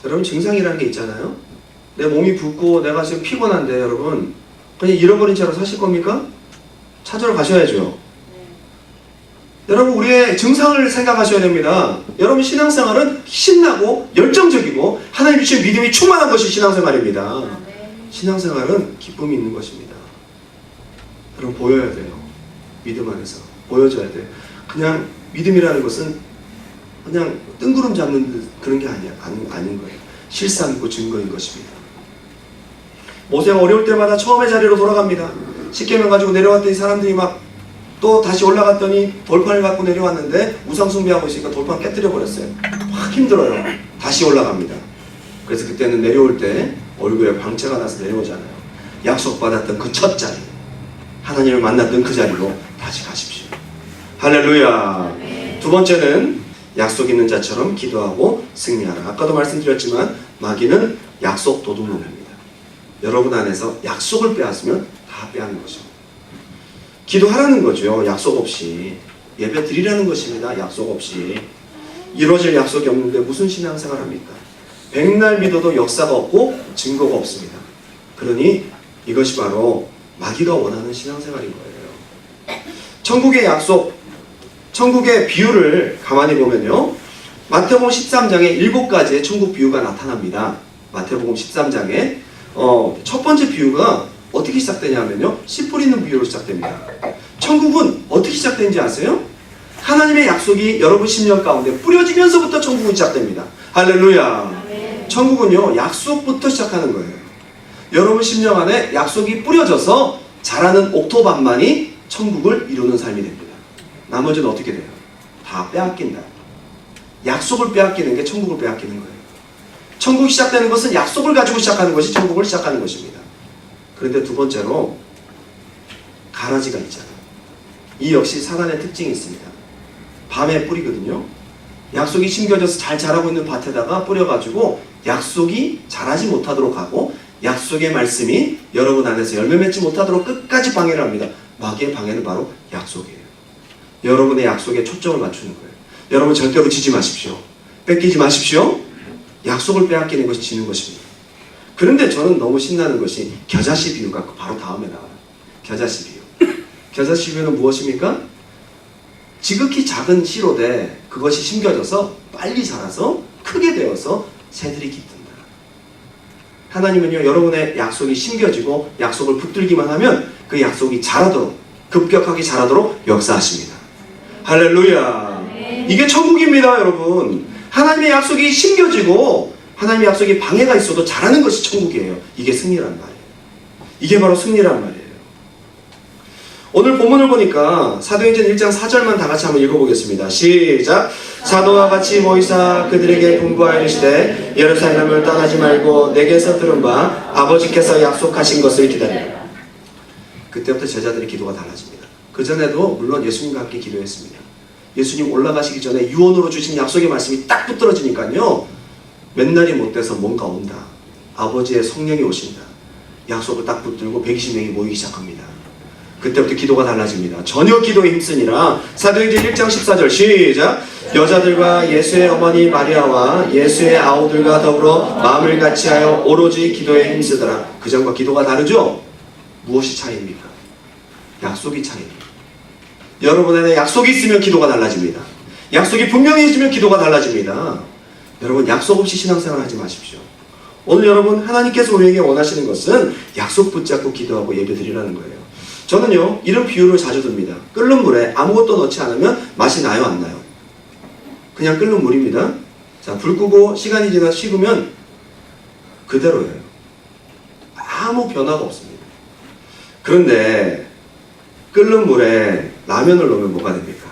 여러분, 증상이라는 게 있잖아요. 내 몸이 붓고 내가 지금 피곤한데 여러분 그냥 잃어버린 채로 사실 겁니까? 찾으러 가셔야죠. 여러분, 우리의 증상을 생각하셔야 됩니다. 여러분, 신앙생활은 신나고 열정적이고 하나님 주신 믿음이 충만한 것이 신앙생활입니다. 신앙생활은 기쁨이 있는 것입니다. 여러분, 보여야 돼요. 믿음 안에서 보여줘야 돼요. 그냥 믿음이라는 것은 그냥 뜬구름 잡는 그런 게 아닌 거예요. 실상 있고 증거인 것입니다. 모세가 어려울 때마다 처음의 자리로 돌아갑니다. 10계명 가지고 내려왔더니 사람들이 막 또 다시 올라갔더니 돌판을 갖고 내려왔는데 우상숭배하고 있으니까 돌판 깨뜨려 버렸어요. 확 힘들어요. 다시 올라갑니다. 그래서 그때는 내려올 때 얼굴에 광채가 나서 내려오잖아요. 약속받았던 그 첫 자리, 하나님을 만났던 그 자리로 다시 가십시오. 할렐루야. 두 번째는 약속 있는 자처럼 기도하고 승리하라. 아까도 말씀드렸지만 마귀는 약속 도둑놈입니다. 여러분 안에서 약속을 빼앗으면 다 빼앗는 것입니다. 기도하라는 거죠. 약속 없이. 예배 드리라는 것입니다. 약속 없이. 이루어질 약속이 없는데 무슨 신앙생활 합니까? 백날 믿어도 역사가 없고 증거가 없습니다. 그러니 이것이 바로 마귀가 원하는 신앙생활인 거예요. 천국의 약속, 천국의 비유를 가만히 보면요, 마태복음 13장에 7가지의 천국 비유가 나타납니다. 마태복음 13장에 첫 번째 비유가 어떻게 시작되냐면요, 씨 뿌리는 비유로 시작됩니다. 천국은 어떻게 시작되는지 아세요? 하나님의 약속이 여러분 심령 가운데 뿌려지면서부터 천국은 시작됩니다. 할렐루야. 네. 천국은요, 약속부터 시작하는 거예요. 여러분 심령 안에 약속이 뿌려져서 자라는 옥토밭만이 천국을 이루는 삶이 됩니다. 나머지는 어떻게 돼요? 다 빼앗긴다. 약속을 빼앗기는 게 천국을 빼앗기는 거예요. 천국이 시작되는 것은 약속을 가지고 시작하는 것이 천국을 시작하는 것입니다. 그런데 두 번째로 가라지가 있잖아요. 이 역시 사단의 특징이 있습니다. 밤에 뿌리거든요. 약속이 심겨져서 잘 자라고 있는 밭에다가 뿌려가지고 약속이 자라지 못하도록 하고 약속의 말씀이 여러분 안에서 열매 맺지 못하도록 끝까지 방해를 합니다. 마귀의 방해는 바로 약속이에요. 여러분의 약속에 초점을 맞추는 거예요. 여러분 절대로 지지 마십시오. 뺏기지 마십시오. 약속을 빼앗기는 것이 지는 것입니다. 그런데 저는 너무 신나는 것이 겨자씨 비유가 바로 다음에 나와요. 겨자씨 비유. 겨자씨 비유는 무엇입니까? 지극히 작은 씨로되 그것이 심겨져서 빨리 자라서 크게 되어서 새들이 깃든다. 하나님은요, 여러분의 약속이 심겨지고 약속을 붙들기만 하면 그 약속이 자라도록, 급격하게 자라도록 역사하십니다. 할렐루야. 이게 천국입니다, 여러분. 하나님의 약속이 심겨지고 하나님의 약속에 방해가 있어도 자라는 것이 천국이에요. 이게 승리란 말이에요. 이게 바로 승리란 말이에요. 오늘 본문을 보니까 사도행전 1장 4절만 다 같이 한번 읽어보겠습니다. 시작. 사도와 같이 모이사 그들에게 분부하여 이르시되 예루살렘을 떠나지 말고 내게서 들은 바 아버지께서 약속하신 것을 기다리라. 그때부터 제자들의 기도가 달라집니다. 그전에도 물론 예수님과 함께 기도했습니다. 예수님 올라가시기 전에 유언으로 주신 약속의 말씀이 딱 붙들어지니까요, 맨날이 못 돼서 뭔가 온다. 아버지의 성령이 오신다. 약속을 딱 붙들고 120명이 모이기 시작합니다. 그때부터 기도가 달라집니다. 저녁 기도에 힘쓰니라. 사도행전 1장 14절 시작. 여자들과 예수의 어머니 마리아와 예수의 아우들과 더불어 마음을 같이하여 오로지 기도에 힘쓰더라. 그전과 기도가 다르죠? 무엇이 차이입니까? 약속이 차이입니다. 여러분에게 약속이 있으면 기도가 달라집니다. 약속이 분명해지면 기도가 달라집니다. 여러분, 약속 없이 신앙생활 하지 마십시오. 오늘 여러분, 하나님께서 우리에게 원하시는 것은 약속 붙잡고 기도하고 예배드리라는 거예요. 저는요, 이런 비유를 자주 듭니다. 끓는 물에 아무것도 넣지 않으면 맛이 나요, 안 나요? 그냥 끓는 물입니다. 자, 불 끄고 시간이 지나서 식으면 그대로예요. 아무 변화가 없습니다. 그런데 끓는 물에 라면을 넣으면 뭐가 됩니까?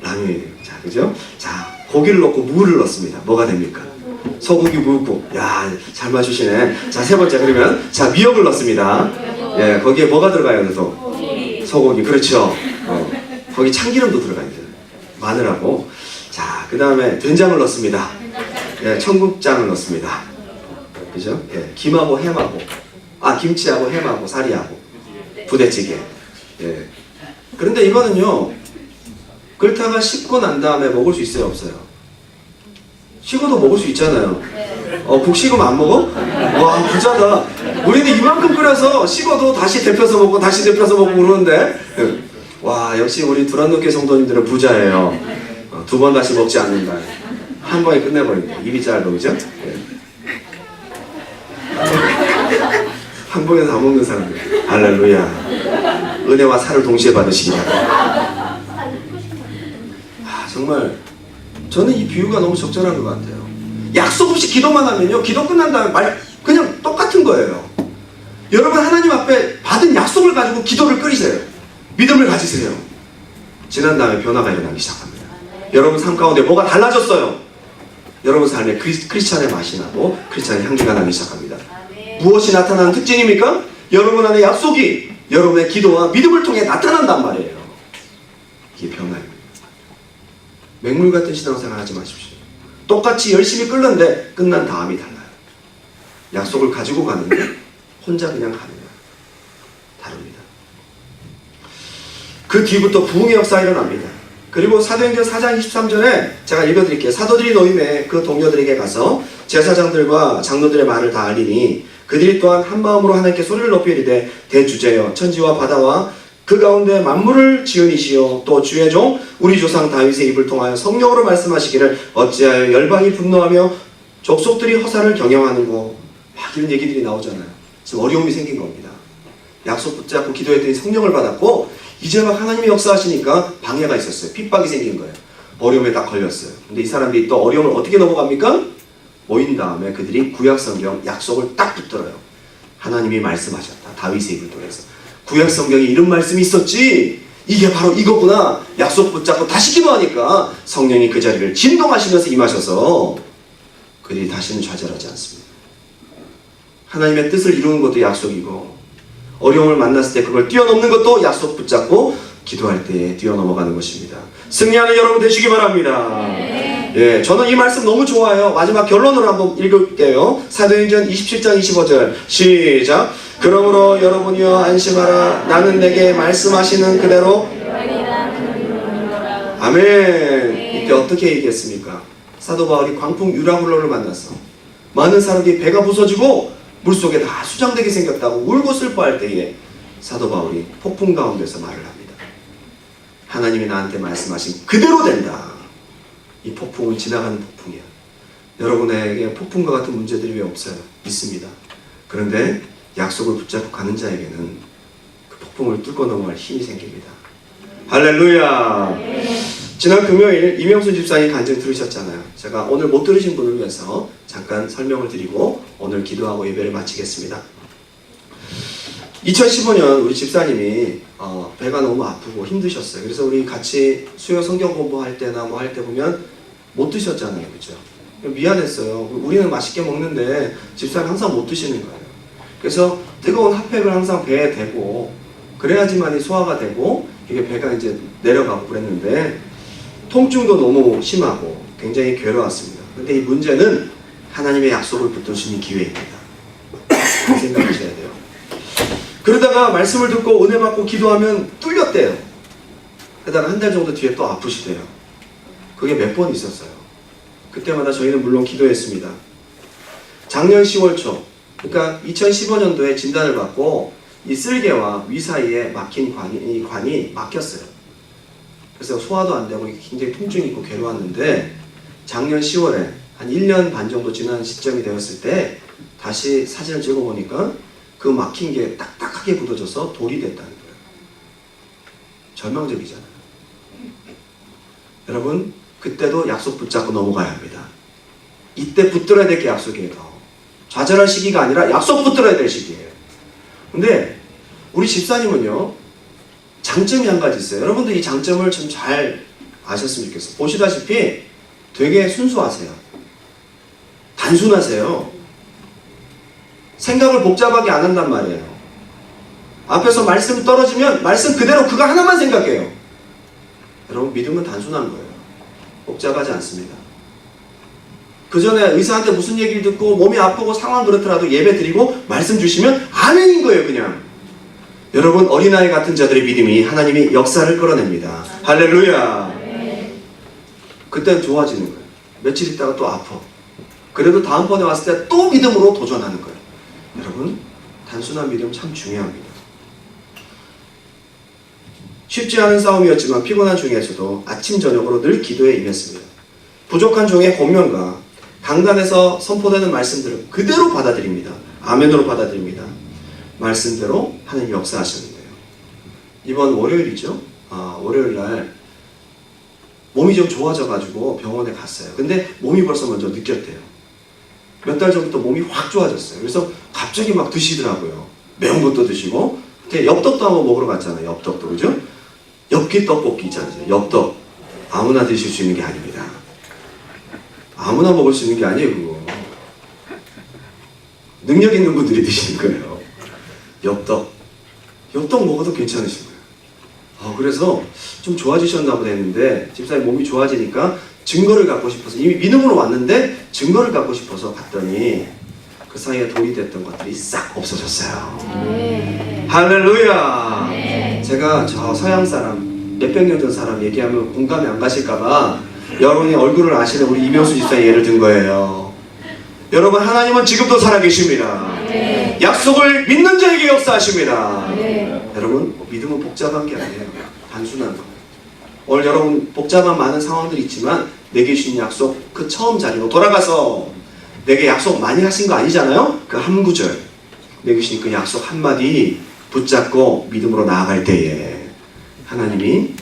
라면이 돼요. 자, 그죠? 자, 고기를 넣고 무를 넣습니다. 뭐가 됩니까? 소고기 무국. 야, 잘 맞추시네. 자, 세 번째, 그러면 자, 미역을 넣습니다. 예, 거기에 뭐가 들어가요, 또? 소고기. 그렇죠. 거기 참기름도 들어가야 돼요. 마늘하고. 자, 그 다음에 된장을 넣습니다. 예, 청국장을 넣습니다. 그죠? 예, 김하고 햄하고, 김치하고 햄하고 사리하고 부대찌개. 예. 그런데 이거는요, 끓다가 식고 난 다음에 먹을 수 있어요, 없어요? 식어도 먹을 수 있잖아요. 국 식으면 안 먹어? 와, 부자다. 우리는 이만큼 끓여서 식어도 다시 데펴서 먹고 다시 데펴서 먹고 그러는데, 와, 역시 우리 두란노교회 성도님들은 부자예요. 두 번 다시 먹지 않는다. 한 번에 끝내버린다. 입이 짧아, 그죠? 한 번에 다 먹는 사람들. 할렐루야. 은혜와 살을 동시에 받으시기 바랍니다. 정말 저는 이 비유가 너무 적절한 것 같아요. 약속 없이 기도만 하면요, 기도 끝난 다음에 그냥 똑같은 거예요. 여러분, 하나님 앞에 받은 약속을 가지고 기도를 끓이세요. 믿음을 가지세요. 지난 다음에 변화가 일어나기 시작합니다. 여러분 삶 가운데 뭐가 달라졌어요. 여러분 삶에 크리스찬의 맛이 나고 크리스찬의 향기가 나기 시작합니다. 무엇이 나타나는 특징입니까? 여러분 안에 약속이 여러분의 기도와 믿음을 통해 나타난단 말이에요. 이게 변화입니다. 맹물 같은 신앙생활 하지 마십시오. 똑같이 열심히 끓는데 끝난 다음이 달라요. 약속을 가지고 가는데 혼자 그냥 가는 거예요. 다릅니다. 그 뒤부터 부흥의 역사가 일어납니다. 그리고 사도행전 4장 23절에 제가 읽어드릴게요. 사도들이 노임에 그 동료들에게 가서 제사장들과 장로들의 말을 다 알리니 그들이 또한 한 마음으로 하나님께 소리를 높여 이르되 대주제여 천지와 바다와 그 가운데 만물을 지으니시오 또 주의 종 우리 조상 다윗의 입을 통하여 성령으로 말씀하시기를 어찌하여 열방이 분노하며 족속들이 허사를 경영하는고. 막 이런 얘기들이 나오잖아요. 지금 어려움이 생긴 겁니다. 약속 붙잡고 기도했더니 성령을 받았고 이제 막 하나님이 역사하시니까 방해가 있었어요. 핍박이 생긴 거예요. 어려움에 딱 걸렸어요. 근데 이 사람들이 또 어려움을 어떻게 넘어갑니까? 모인 다음에 그들이 구약성경 약속을 딱 붙들어요. 하나님이 말씀하셨다. 다윗의 입을 통해서. 구약성경에 이런 말씀이 있었지. 이게 바로 이거구나. 약속 붙잡고 다시 기도하니까 성령이 그 자리를 진동하시면서 임하셔서 그들이 다시는 좌절하지 않습니다. 하나님의 뜻을 이루는 것도 약속이고 어려움을 만났을 때 그걸 뛰어넘는 것도 약속 붙잡고 기도할 때에 뛰어넘어가는 것입니다. 승리하는 여러분 되시기 바랍니다. 예, 저는 이 말씀 너무 좋아요. 마지막 결론으로 한번 읽을게요. 사도행전 27장 25절 시작. 그러므로 여러분이여 안심하라. 나는 내게 말씀하시는 그대로 아멘. 이때 어떻게 얘기했습니까? 사도 바울이 광풍 유라굴로를 만났어. 많은 사람들이 배가 부서지고 물속에 다 수장되게 생겼다고 울고 슬퍼할 때에 사도 바울이 폭풍 가운데서 말을 합니다. 하나님이 나한테 말씀하신 그대로 된다. 이 폭풍은 지나가는 폭풍이야. 여러분에게 폭풍과 같은 문제들이 왜 없어요? 있습니다. 그런데 약속을 붙잡고 가는 자에게는 그 폭풍을 뚫고 넘어갈 힘이 생깁니다. 할렐루야. 지난 금요일 이명수 집사님 간증 들으셨잖아요. 제가 오늘 못 들으신 분을 위해서 잠깐 설명을 드리고 오늘 기도하고 예배를 마치겠습니다. 2015년 우리 집사님이 배가 너무 아프고 힘드셨어요. 그래서 우리 같이 수요 성경 공부할 때나 뭐 할 때 보면 못 드셨잖아요. 그죠? 미안했어요. 우리는 맛있게 먹는데 집사님 항상 못 드시는 거예요. 그래서 뜨거운 핫팩을 항상 배에 대고 그래야지만이 소화가 되고 이게 배가 이제 내려가고 그랬는데 통증도 너무 심하고 굉장히 괴로웠습니다. 근데 이 문제는 하나님의 약속을 붙드시는 기회입니다. 생각하셔야 돼요. 그러다가 말씀을 듣고 은혜 받고 기도하면 뚫렸대요. 그러다가 한 달 정도 뒤에 또 아프시대요. 그게 몇 번 있었어요. 그때마다 저희는 물론 기도했습니다. 작년 10월 초, 그러니까 2015년도에 진단을 받고 이 쓸개와 위 사이에 막힌 이 관이 막혔어요. 그래서 소화도 안 되고 굉장히 통증이 있고 괴로웠는데 작년 10월에 한 1년 반 정도 지난 시점이 되었을 때 다시 사진을 찍어보니까 그 막힌 게 딱딱하게 굳어져서 돌이 됐다는 거예요. 절망적이잖아요. 여러분, 그때도 약속 붙잡고 넘어가야 합니다. 이때 붙들어야 될 게 약속이에요. 좌절할 시기가 아니라 약속 붙들어야 될 시기예요. 근데 우리 집사님은요, 장점이 한 가지 있어요. 여러분들 이 장점을 좀 잘 아셨으면 좋겠어요. 보시다시피 되게 순수하세요. 단순하세요. 생각을 복잡하게 안 한단 말이에요. 앞에서 말씀 떨어지면 말씀 그대로 그거 하나만 생각해요. 여러분, 믿음은 단순한 거예요. 복잡하지 않습니다. 그 전에 의사한테 무슨 얘기를 듣고 몸이 아프고 상황 그렇더라도 예배 드리고 말씀 주시면 아멘인 거예요, 그냥. 여러분, 어린아이 같은 자들의 믿음이 하나님이 역사를 끌어냅니다. 할렐루야. 그때는 좋아지는 거예요. 며칠 있다가 또 아파. 그래도 다음번에 왔을 때 또 믿음으로 도전하는 거예요. 여러분, 단순한 믿음 참 중요합니다. 쉽지 않은 싸움이었지만 피곤한 중에서도 아침 저녁으로 늘 기도에 임했습니다. 부족한 종의 권면과 강단에서 선포되는 말씀들을 그대로 받아들입니다. 아멘으로 받아들입니다. 말씀대로 하나님 역사하셨는데요. 이번 월요일이죠. 월요일날 몸이 좀 좋아져가지고 병원에 갔어요. 근데 몸이 벌써 먼저 느꼈대요. 몇 달 전부터 몸이 확 좋아졌어요. 그래서 갑자기 막 드시더라고요. 매운 것도 드시고. 엽떡도 한번 먹으러 갔잖아요. 엽떡도, 그죠? 엽기 떡볶이 있잖아요. 엽떡. 아무나 드실 수 있는 게 아닙니다. 아무나 먹을 수 있는 게 아니에요, 그거. 능력 있는 분들이 드시는 거예요. 엽떡. 엽떡 먹어도 괜찮으신 거예요. 그래서 좀 좋아지셨나 보다 했는데 집사님 몸이 좋아지니까 증거를 갖고 싶어서 이미 믿음으로 왔는데 증거를 갖고 싶어서 갔더니 그 사이에 돌이 됐던 것들이 싹 없어졌어요. 할렐루야. 제가 저 서양 사람 몇백 년 전 사람 얘기하면 공감이 안 가실까봐 여러분이 얼굴을 아시는 우리 이명수 집사의 예를 든 거예요. 여러분, 하나님은 지금도 살아계십니다. 약속을 믿는 자에게 역사하십니다. 여러분, 믿음은 복잡한 게 아니에요. 단순한 거예요. 오늘 여러분 복잡한 많은 상황들이 있지만 내게 주신 약속 그 처음 자리로 돌아가서 내게 약속 많이 하신 거 아니잖아요? 그 한 구절 내게 주신 그 약속 한마디 붙잡고 믿음으로 나아갈 때에 하나님이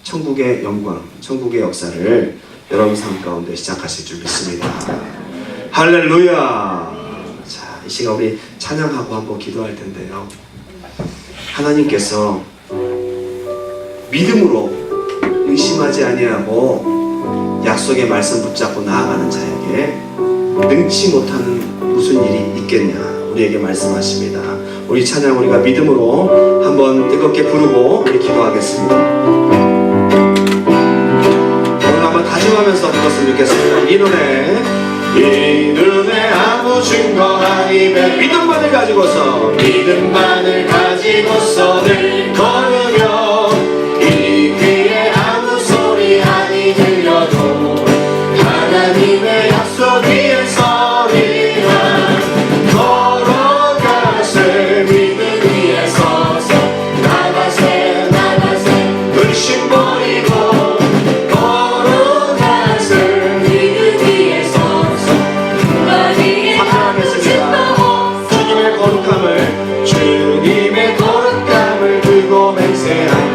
천국의 영광, 천국의 역사를 여러분 삶 가운데 시작하실 줄 믿습니다. 할렐루야. 자, 이 시간 우리 찬양하고 한번 기도할 텐데요. 하나님께서 믿음으로 의심하지 아니하고 약속의 말씀 붙잡고 나아가는 자에게 능치 못하는 무슨 일이 있겠냐 우리에게 말씀하십니다. 우리 찬양 우리가 믿음으로 한번 뜨겁게 부르고 우리 기도하겠습니다. 오늘 한번 다짐하면서 불렀으면 좋겠습니다. 이 눈에 아무 증거 아니면 믿음만을 가지고서 늘 걸으며 이 귀에 아무 소리 아니 들려도 하나님의 약속 위에 서리라. 걸어가세 믿음 위에 서서 나가세 의심 버리고 걸어가세 믿음 위에 서서 주님의 거룩함을 들고 맹세하라.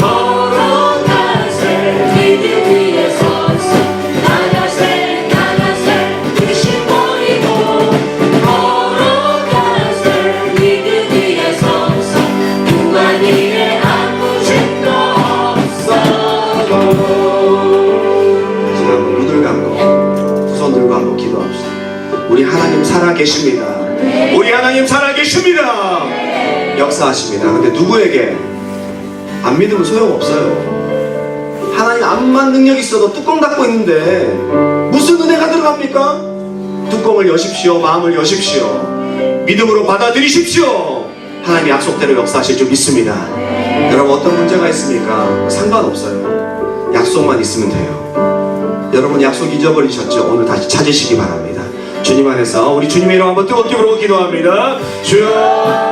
걸어가세 믿음 위에 서서 나가세 나가세 의심 버리고 걸어가세 믿음 위에 서서 구한 일에 아무 죄도 없어도 지금 한번 눈을 감고 두 손 들고 한번 기도합시다. 우리 하나님 살아계십니다. 우리 하나님 살아계십니다. 역사하십니다. 근데 누구에게? 안 믿으면 소용없어요. 하나님 암만 능력이 있어도 뚜껑 닫고 있는데 무슨 은혜가 들어갑니까? 뚜껑을 여십시오. 마음을 여십시오. 믿음으로 받아들이십시오. 하나님 약속대로 역사하실 줄 믿습니다. 여러분 어떤 문제가 있습니까? 상관없어요. 약속만 있으면 돼요. 여러분 약속 잊어버리셨죠? 오늘 다시 찾으시기 바랍니다. 주님 안에서 우리 주님의 이름 한번 뜨겁게 부르고 기도합니다. 주여